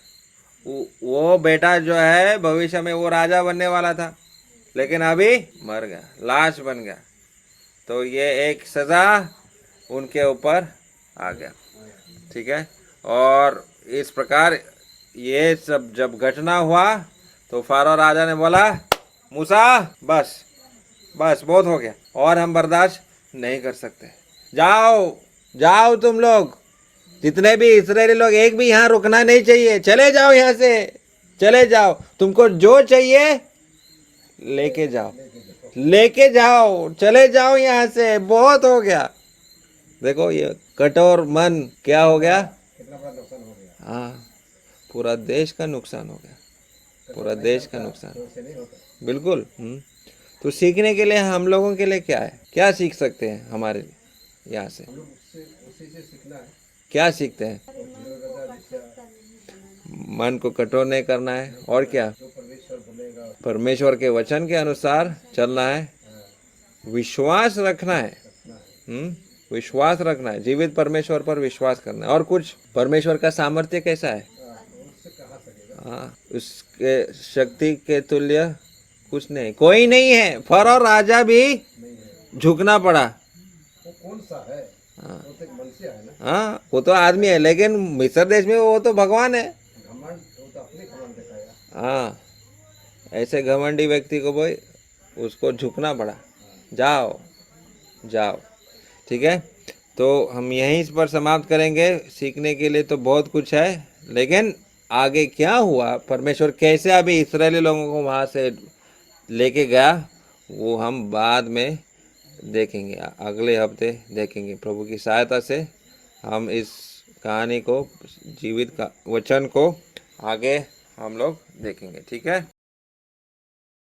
वो बेटा जो है भविष्य में वो राजा बनने वाला था, लेकिन अभी मर गया, लाश बन गया। तो ये एक सजा उनके ऊपर आ गया। ठीक है, और इस प्रकार ये सब जब घटना हुआ तो फारो राजा ने बोला, मूसा बस बस बहुत हो गया, और हम बर्दाश्त नहीं कर सकते, जाओ जाओ तुम लोग, जितने भी इस्राएली लोग, एक भी यहाँ रुकना नहीं चाहिए, चले जाओ यहाँ से, चले जाओ, तुमको जो चाहिए लेके जाओ, लेके जाओ, चले जाओ यहाँ से, बहुत हो गया। देखो ये कठोर मन क्या हो गया? कितना बड़ा नुकसान हो गया। हाँ, पूरा देश का नुकसान हो गया, पूरा देश का नुकसान, तो उससे नहीं होता। बिल्कुल। तो सीखने के लिए हम लोगों के लिए क्या है? क्या सीख सकते हैं हमारे यहाँ से? हम लोग उसी से सीखना है। क्या सीखते हैं? मन को कठोर नहीं करना है, और क्या? जो परमेश्वर बोलेगा, परमेश्वर के वचन के अनुसार चलना है, विश्वास रखना है। विश्वास रखना है, जीवित परमेश्वर पर विश्वास करना है। और कुछ? परमेश्वर का सामर्थ्य कैसा है? उससे कहा सकेगा। हाँ, उसके शक्ति के तुल्य कुछ नहीं, कोई नहीं है। फरो राजा भी नहीं है, झुकना पड़ा। वो कौन सा है? वो तो एक मनुष्य है ना। हाँ, वो तो आदमी है, लेकिन मिस्र देश में वो तो भगवान है। घमंड, वो तो अपने घमंड दिखाएगा। हाँ, ऐसे घमंडी व्यक्ति को भाई उसको झुकना पड़ा, जाओ जाओ। ठीक है, तो हम यहीं पर समाप्त करेंगे। सीखने के लिए तो बहुत कुछ है, लेकिन आगे क्या हुआ, परमेश्वर कैसे अभी इस्राएली लोगों को वहाँ से लेके गया, वो हम बाद में देखेंगे, अगले हफ्ते देखेंगे। प्रभु की सहायता से हम इस कहानी को, जीवित का वचन को आगे हम लोग देखेंगे। ठीक है।